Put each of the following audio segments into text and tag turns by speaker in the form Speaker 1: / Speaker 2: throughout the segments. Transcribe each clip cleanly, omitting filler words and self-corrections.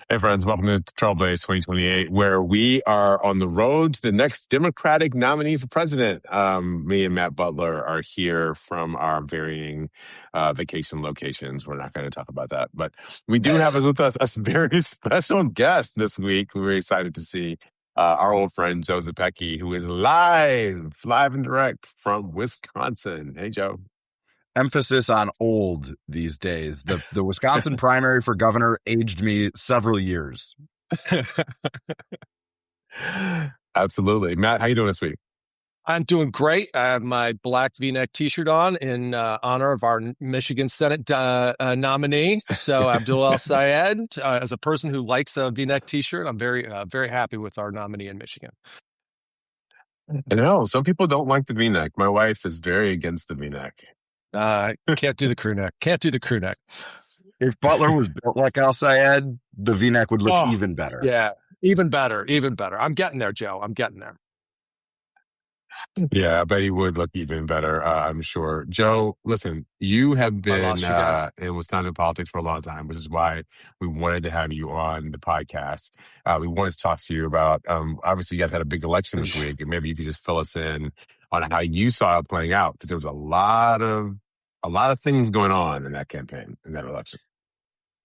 Speaker 1: Hey, friends, welcome to Trailblaze 2028, where we are on the road to the next Democratic nominee for president. Me and Matt Butler are here from our varying vacation locations. We're not going to talk about that, but we do have with us a very special guest this week. We're excited to see our old friend, Joe Zepecki, who is live and direct from Wisconsin. Hey, Joe.
Speaker 2: Emphasis on old these days. The Wisconsin primary for governor aged me several years.
Speaker 1: Absolutely. Matt, how you doing this week?
Speaker 3: I'm doing great. I have my black V-neck T-shirt on in honor of our Michigan Senate nominee. So Abdul El-Sayed, as a person who likes a V-neck T-shirt, I'm very happy with our nominee in Michigan.
Speaker 1: I know some people don't like the V-neck. My wife is very against the V-neck.
Speaker 3: Can't do the crew neck. Can't do the crew neck.
Speaker 2: If Butler was built like El-Sayed, the V-neck would look even better.
Speaker 3: Yeah, even better. I'm getting there, Joe. I'm getting there.
Speaker 1: Yeah, I bet he would look even better, I'm sure. Joe, listen, you have been in Wisconsin politics for a long time, which is why we wanted to have you on the podcast. We wanted to talk to you about, obviously you guys had a big election this week, and maybe you could just fill us in on how you saw it playing out, because there was a lot of things going on in that campaign, in that election.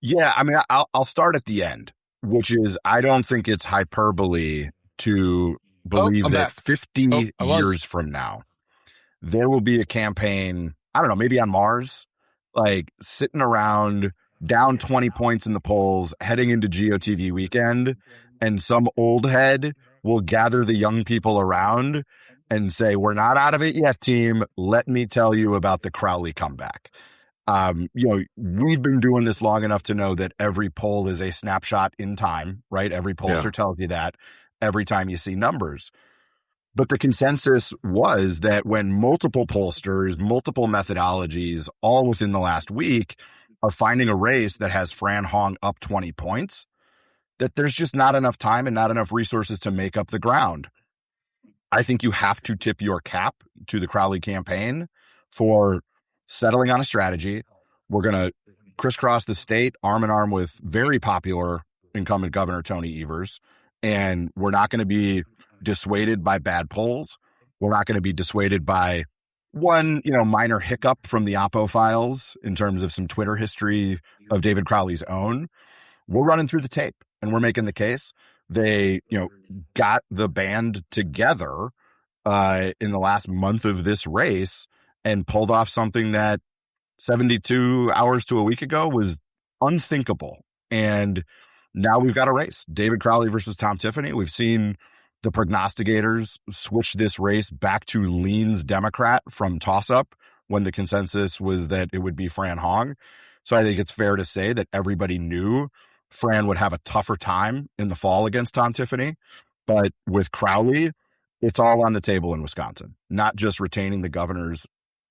Speaker 2: Yeah, I mean, I'll start at the end, which is I don't think it's hyperbole to believe that 50 years from now, there will be a campaign, I don't know, maybe on Mars, like sitting around down 20 points in the polls, heading into GOTV weekend, and some old head will gather the young people around and say, we're not out of it yet, team. Let me tell you about the Crowley comeback. We've been doing this long enough to know that every poll is a snapshot in time, right? Every pollster tells you that every time you see numbers. But the consensus was that when multiple pollsters, multiple methodologies, all within the last week are finding a race that has Fran Hong up 20 points, that there's just not enough time and not enough resources to make up the ground. I think you have to tip your cap to the Crowley campaign for settling on a strategy. We're going to crisscross the state arm in arm with very popular incumbent Governor Tony Evers. And we're not going to be dissuaded by bad polls. We're not going to be dissuaded by one, minor hiccup from the Oppo files in terms of some Twitter history of David Crowley's own. We're running through the tape and we're making the case. They, got the band together in the last month of this race and pulled off something that 72 hours to a week ago was unthinkable. And now we've got a race, David Crowley versus Tom Tiffany. We've seen the prognosticators switch this race back to leans Democrat from toss-up when the consensus was that it would be Fran Hong. So I think it's fair to say that everybody knew Fran would have a tougher time in the fall against Tom Tiffany. But with Crowley, it's all on the table in Wisconsin, not just retaining the governor's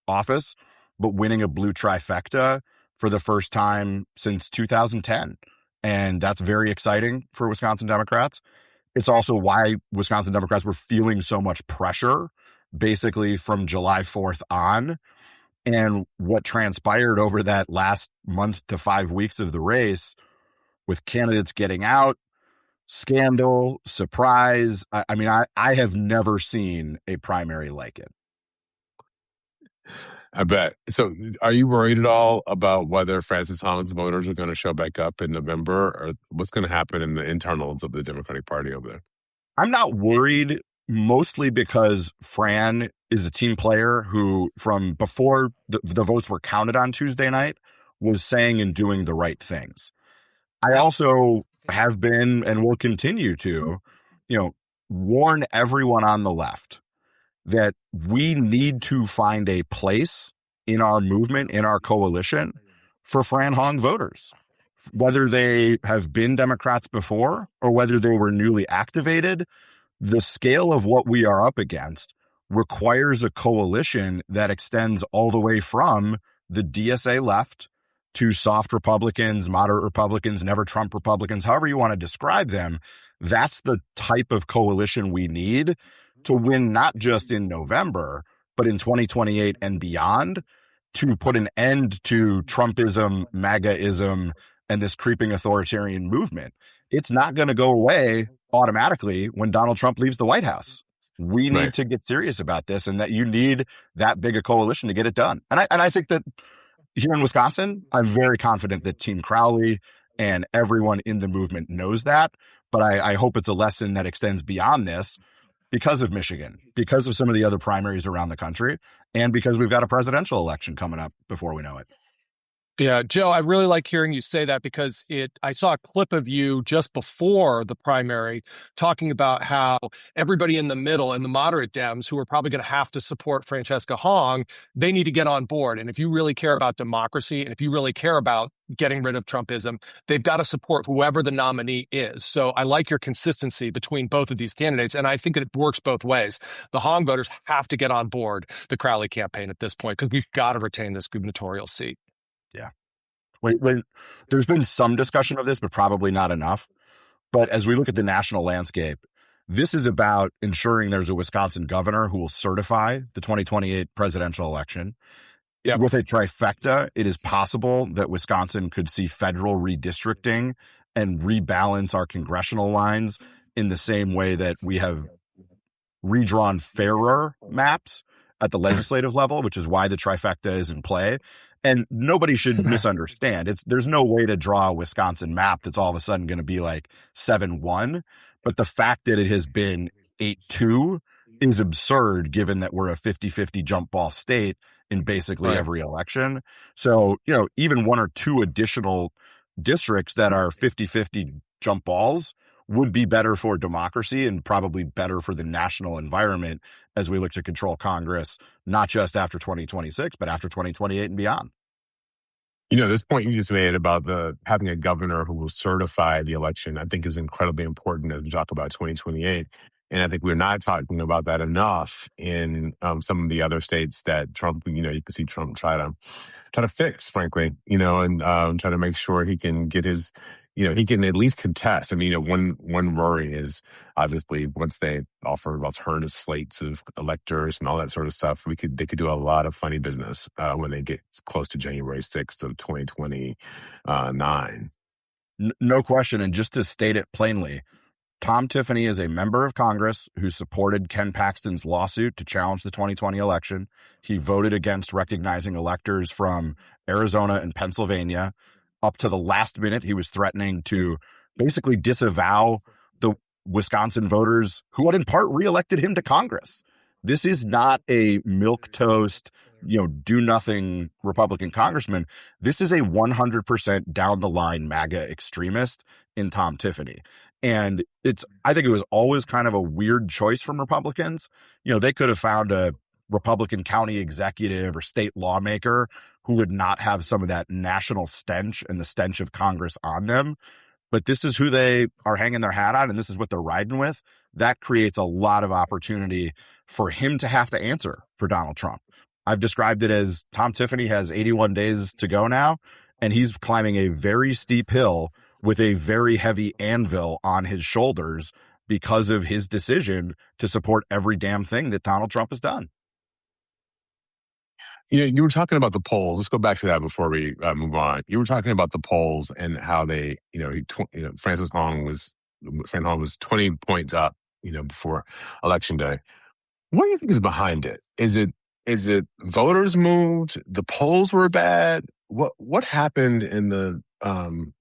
Speaker 2: office, but winning a blue trifecta for the first time since 2010. And that's very exciting for Wisconsin Democrats. It's also why Wisconsin Democrats were feeling so much pressure basically from July 4th on. And what transpired over that last month to 5 weeks of the race with candidates getting out, scandal, surprise. I have never seen a primary like it.
Speaker 1: I bet. So are you worried at all about whether Frances Hong's voters are going to show back up in November, or what's going to happen in the internals of the Democratic Party over there?
Speaker 2: I'm not worried, mostly because Fran is a team player who, from before the votes were counted on Tuesday night, was saying and doing the right things. I also have been and will continue to, warn everyone on the left that we need to find a place in our movement, in our coalition, for Fran Hong voters, whether they have been Democrats before or whether they were newly activated. The scale of what we are up against requires a coalition that extends all the way from the DSA left to soft Republicans, moderate Republicans, never Trump Republicans, however you want to describe them. That's the type of coalition we need to win, not just in November, but in 2028 and beyond, to put an end to Trumpism, MAGAism, and this creeping authoritarian movement. it's not going to go away automatically when Donald Trump leaves the White House. We need
Speaker 1: Right.
Speaker 2: to get serious about this, and that you need that big a coalition to get it done. And I think that here in Wisconsin, I'm very confident that Team Crowley and everyone in the movement knows that. But I hope it's a lesson that extends beyond this because of Michigan, because of some of the other primaries around the country, and because we've got a presidential election coming up before we know it.
Speaker 3: Yeah, Joe, I really like hearing you say that because I saw a clip of you just before the primary talking about how everybody in the middle and the moderate Dems who are probably going to have to support Francesca Hong, they need to get on board. And if you really care about democracy and if you really care about getting rid of Trumpism, they've got to support whoever the nominee is. So I like your consistency between both of these candidates. And I think that it works both ways. The Hong voters have to get on board the Crowley campaign at this point because we've got to retain this gubernatorial seat.
Speaker 2: Yeah. There's been some discussion of this, but probably not enough. But as we look at the national landscape, this is about ensuring there's a Wisconsin governor who will certify the 2028 presidential election.
Speaker 3: Yep.
Speaker 2: With a trifecta, it is possible that Wisconsin could see federal redistricting and rebalance our congressional lines in the same way that we have redrawn fairer maps at the legislative level, which is why the trifecta is in play. And nobody should misunderstand. There's no way to draw a Wisconsin map that's all of a sudden going to be like 7-1. But the fact that it has been 8-2 is absurd, given that we're a 50-50 jump ball state in basically every election. So, even one or two additional districts that are 50-50 jump balls would be better for democracy and probably better for the national environment as we look to control Congress, not just after 2026, but after 2028 and beyond.
Speaker 1: This point you just made about having a governor who will certify the election, I think is incredibly important as we talk about 2028. And I think we're not talking about that enough in some of the other states that Trump, you can see Trump try to fix, frankly, and try to make sure he can get his, he can at least contest. I mean, one worry is obviously once they offer alternative slates of electors and all that sort of stuff, they could do a lot of funny business when they get close to January 6th of 2029.
Speaker 2: No question. And just to state it plainly, Tom Tiffany is a member of Congress who supported Ken Paxton's lawsuit to challenge the 2020 election. He voted against recognizing electors from Arizona and Pennsylvania. Up to the last minute, he was threatening to basically disavow the Wisconsin voters who had in part reelected him to Congress. This is not a milquetoast, do nothing Republican congressman. This is a 100% down the line MAGA extremist in Tom Tiffany. And I think it was always kind of a weird choice from Republicans. They could have found a Republican county executive or state lawmaker who would not have some of that national stench and the stench of Congress on them. But this is who they are hanging their hat on, and this is what they're riding with. That creates a lot of opportunity for him to have to answer for Donald Trump. I've described it as Tom Tiffany has 81 days to go now, and he's climbing a very steep hill with a very heavy anvil on his shoulders because of his decision to support every damn thing that Donald Trump has done.
Speaker 1: You were talking about the polls. Let's go back to that before we move on. You were talking about the polls and how they, Frances Hong was 20 points up, before Election Day. What do you think is behind it? Is it voters moved? The polls were bad? What happened in the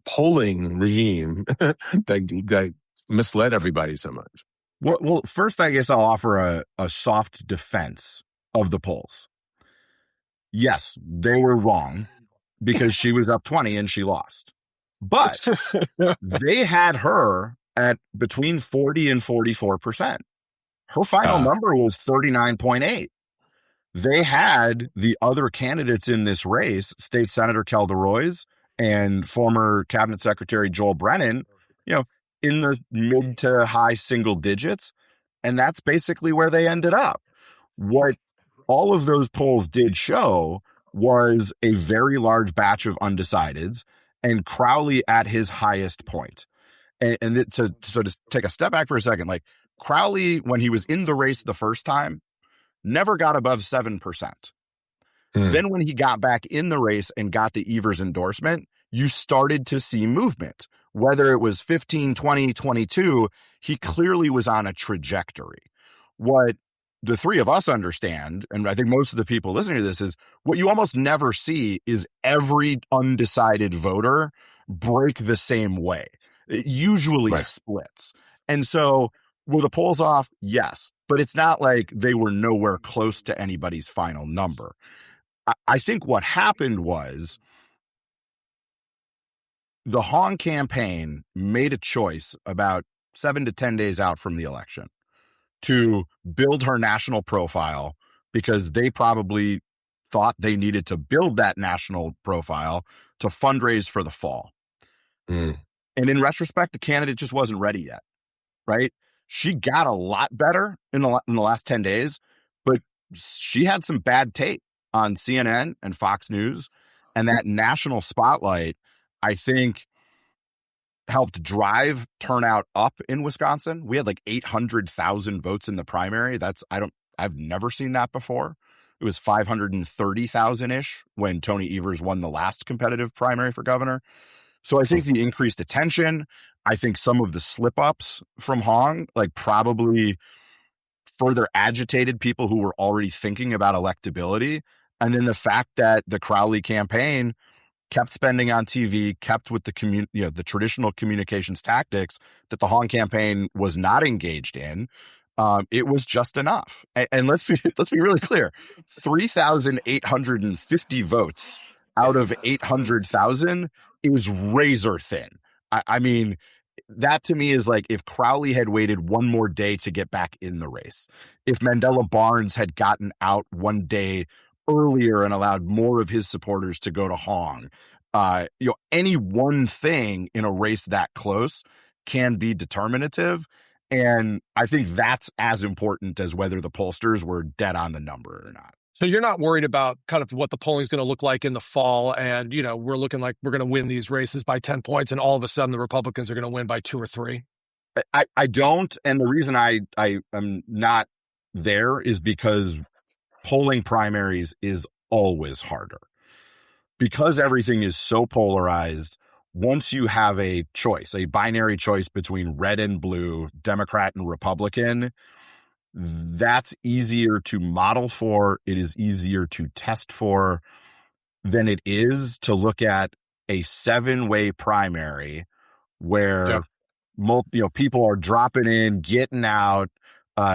Speaker 1: polling regime that misled everybody so much?
Speaker 2: Well, first, I guess I'll offer a soft defense of the polls. Yes, they were wrong because she was up 20 and she lost. But they had her at between 40 and 44%. Her final number was 39.8. They had the other candidates in this race, State Senator Kelda Roys and former Cabinet Secretary Joel Brennan, in the mid to high single digits. And that's basically where they ended up. What all of those polls did show was a very large batch of undecideds and Crowley at his highest point. So to take a step back for a second, like Crowley, when he was in the race the first time, never got above 7%. Then when he got back in the race and got the Evers endorsement, you started to see movement. Whether it was 15, 20, 22, he clearly was on a trajectory. What the three of us understand, and I think most of the people listening to this, is what you almost never see is every undecided voter break the same way. It usually splits. And so were the polls off? Yes. But it's not like they were nowhere close to anybody's final number. I think what happened was the Hong campaign made a choice about 7 to 10 days out from the election to build her national profile, because they probably thought they needed to build that national profile to fundraise for the fall. And in retrospect, the candidate just wasn't ready yet, right? She got a lot better in the last 10 days, but she had some bad tape on CNN and Fox News. And that national spotlight, I think, helped drive turnout up in Wisconsin. We had like 800,000 votes in the primary. I've never seen that before. It was 530,000-ish when Tony Evers won the last competitive primary for governor. So I think the increased attention, I think some of the slip-ups from Hong, like, probably further agitated people who were already thinking about electability. And then the fact that the Crowley campaign kept spending on TV, kept with the traditional communications tactics that the Hong campaign was not engaged in. It was just enough. And let's be really clear: 3,850 votes out of 800,000 is razor thin. I mean, that to me is like if Crowley had waited one more day to get back in the race, if Mandela Barnes had gotten out one day earlier and allowed more of his supporters to go to Hong, any one thing in a race that close can be determinative. And I think that's as important as whether the pollsters were dead on the number or not.
Speaker 3: So you're not worried about kind of what the polling is going to look like in the fall, and we're looking like we're going to win these races by 10 points, and all of a sudden the Republicans are going to win by 2 or 3?
Speaker 2: I don't, and the reason I am not there is because polling primaries is always harder. Because everything is so polarized, once you have a choice, a binary choice between red and blue, Democrat and Republican, that's easier to model for. It is easier to test for than it is to look at a 7-way primary where people are dropping in, getting out.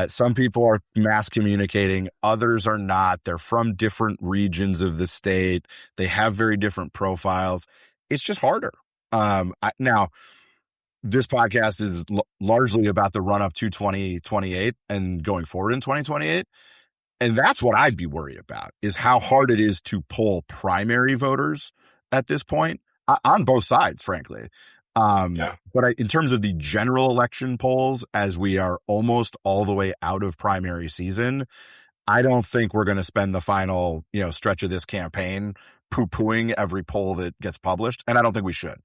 Speaker 2: Some people are mass communicating, others are not. They're from different regions of the state. They have very different profiles. It's just harder. Now, this podcast is largely about the run up to 2028 and going forward in 2028. And that's what I'd be worried about, is how hard it is to poll primary voters at this point on both sides, frankly. But in terms of the general election polls, as we are almost all the way out of primary season, I don't think we're going to spend the final, stretch of this campaign poo-pooing every poll that gets published. And I don't think we should.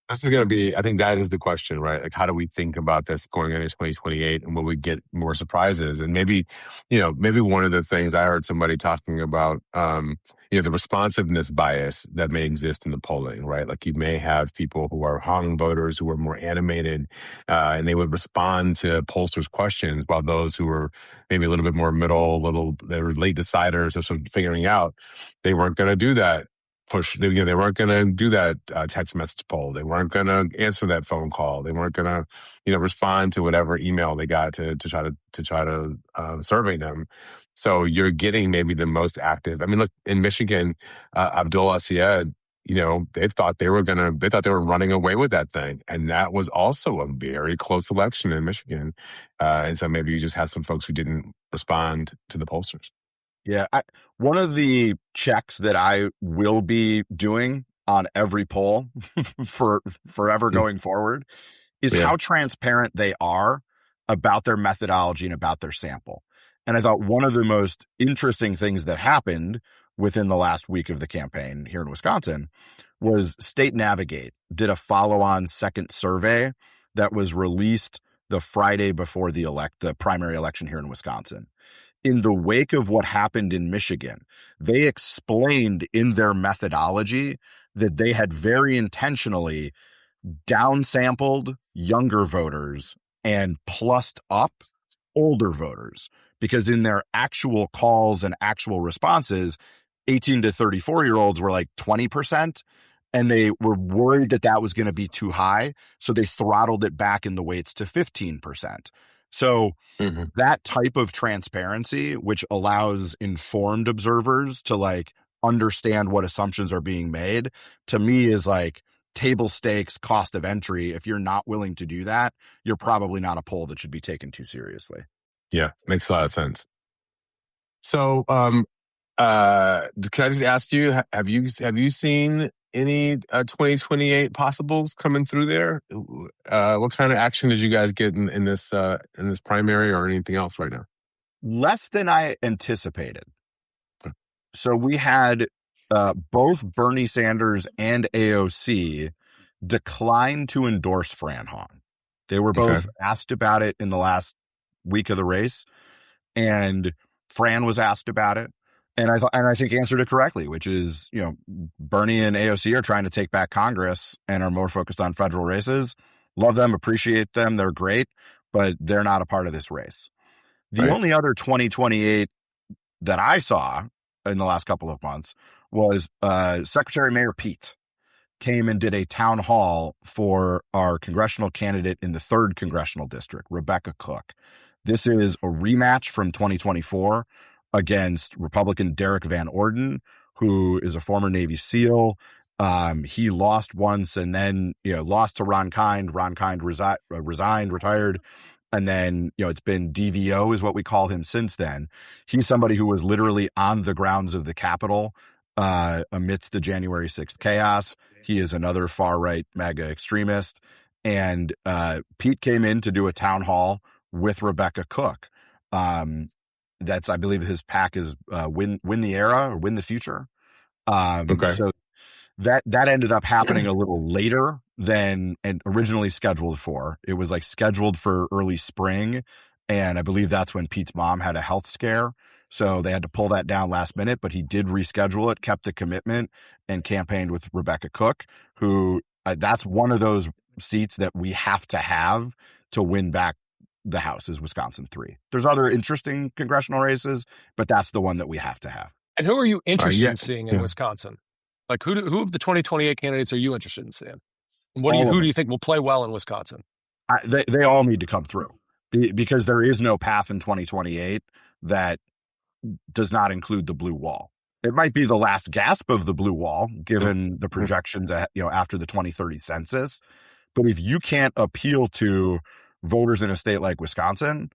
Speaker 1: This is going to be, I think that is the question, right? Like, how do we think about this going into 2028, and will we get more surprises? And maybe one of the things I heard somebody talking about, the responsiveness bias that may exist in the polling, right? Like, you may have people who are Hong voters who are more animated, and they would respond to pollsters' questions, while those who were maybe a little bit more middle, they were late deciders or sort of figuring out, they weren't going to do that. They weren't going to do that text message poll. They weren't going to answer that phone call. They weren't going to, respond to whatever email they got to try to survey them. So you're getting maybe the most active. I mean, look, in Michigan, Abdul Syed, they thought they were running away with that thing, and that was also a very close election in Michigan. And so maybe you just have some folks who didn't respond to the pollsters.
Speaker 2: Yeah. One of the checks that I will be doing on every poll for forever going forward is how transparent they are about their methodology and about their sample. And I thought one of the most interesting things that happened within the last week of the campaign here in Wisconsin was State Navigate did a follow-on second survey that was released the Friday before the primary election here in Wisconsin. In the wake of what happened in Michigan, they explained in their methodology that they had very intentionally downsampled younger voters and plussed up older voters, because in their actual calls and actual responses, 18 to 34-year-olds were like 20%, and they were worried that that was going to be too high. So they throttled it back in the weights to 15%. So that type of transparency, which allows informed observers to like understand what assumptions are being made, to me is like table stakes cost of entry. If you're not willing to do that, you're probably not a poll that should be taken too seriously.
Speaker 1: Yeah, makes a lot of sense. So, can I just ask you, have you seen any 2028 possibles coming through there? What kind of action did you guys get in this primary or anything else right now?
Speaker 2: Less than I anticipated. So we had both Bernie Sanders and AOC decline to endorse Fran Hong. They were both asked about it in the last week of the race, and Fran was asked about it, and I think answered it correctly, which is, you know, Bernie and AOC are trying to take back Congress and are more focused on federal races. Love them, appreciate them, they're great, but they're not a part of this race. The only other 2028 that I saw in the last couple of months was Secretary Mayor Pete came and did a town hall for our congressional candidate in the 3rd congressional district, Rebecca Cooke. This is a rematch from 2024 against Republican Derek Van Orden, who is a former Navy SEAL. He lost once and then, you know, lost to Ron Kind. Ron Kind resigned, retired. And then, you know, it's been DVO is what we call him since then. He's somebody who was literally on the grounds of the Capitol amidst the January 6th chaos. He is another far-right MAGA extremist. And Pete came in to do a town hall with Rebecca Cooke. That's, I believe his PAC is Win the Era or Win the Future. So that ended up happening a little later than originally scheduled for. It was like scheduled for early spring, and I believe that's when Pete's mom had a health scare. So they had to pull that down last minute, but he did reschedule it, kept the commitment, and campaigned with Rebecca Cooke, who that's one of those seats that we have to win back the House, is Wisconsin 3. There's other interesting congressional races, but that's the one that we have to have.
Speaker 3: And who are you interested in seeing in Wisconsin? Like who of the 2028 candidates are you interested in seeing? And who do you think will play well in Wisconsin?
Speaker 2: They all need to come through, because there is no path in 2028 that does not include the blue wall. It might be the last gasp of the blue wall, given the projections after the 2030 census. But if you can't appeal to voters in a state like Wisconsin,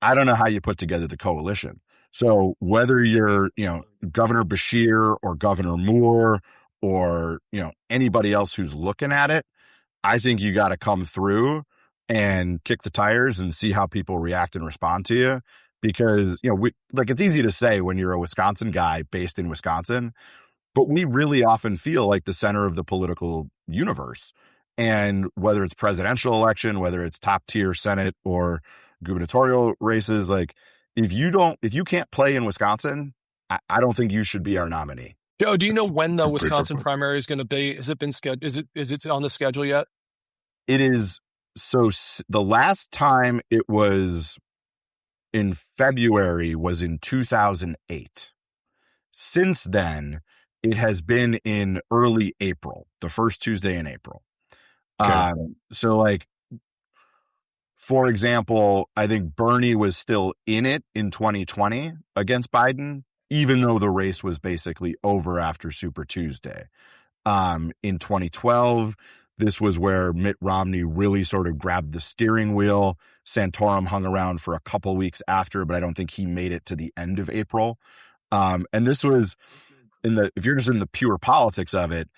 Speaker 2: I don't know how you put together the coalition. So whether you're, Governor Beshear or Governor Moore or, anybody else who's looking at it, I think you got to come through and kick the tires and see how people react and respond to you. Because, it's easy to say when you're a Wisconsin guy based in Wisconsin, but we really often feel like the center of the political universe. And whether it's presidential election, whether it's top tier Senate or gubernatorial races, like if you can't play in Wisconsin, I don't think you should be our nominee.
Speaker 3: Joe, do you know when the Wisconsin primary is going to be? Has it been scheduled? Is it on the schedule yet?
Speaker 2: It is. So the last time it was in February was in 2008. Since then, it has been in early April, the first Tuesday in April. Okay. For example, I think Bernie was still in it in 2020 against Biden, even though the race was basically over after Super Tuesday. In 2012, this was where Mitt Romney really sort of grabbed the steering wheel. Santorum hung around for a couple weeks after, but I don't think he made it to the end of April. And this was if you're just in the pure politics of it,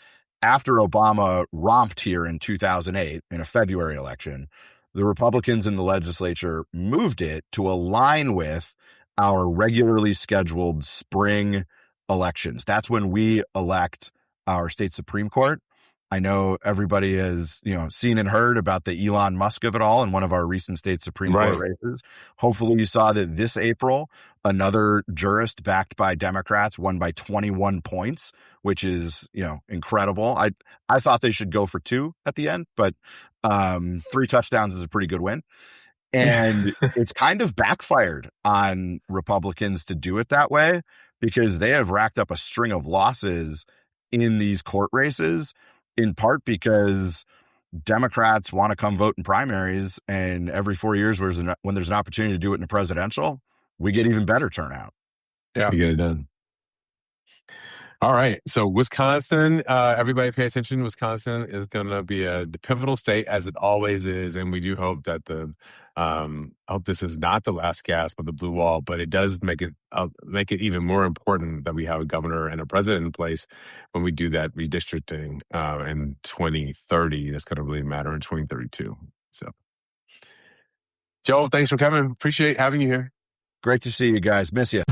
Speaker 2: after Obama romped here in 2008 in a February election, the Republicans in the legislature moved it to align with our regularly scheduled spring elections. That's when we elect our state Supreme Court. I know everybody has, seen and heard about the Elon Musk of it all in one of our recent state Supreme Court races. Hopefully you saw that this April, another jurist backed by Democrats won by 21 points, which is, incredible. I thought they should go for 2 at the end, but 3 touchdowns is a pretty good win. And it's kind of backfired on Republicans to do it that way, because they have racked up a string of losses in these court races, in part because Democrats want to come vote in primaries, and every 4 years when there's an opportunity to do it in a presidential, we get even better turnout.
Speaker 1: Yeah, we get it done. All right. So Wisconsin, everybody pay attention. Wisconsin is going to be the pivotal state, as it always is. And we do hope that hope this is not the last gasp of the blue wall, but it does make it even more important that we have a governor and a president in place when we do that redistricting in 2030. That's going to really matter in 2032. So, Joe, thanks for coming. Appreciate having you here.
Speaker 2: Great to see you guys. Miss you.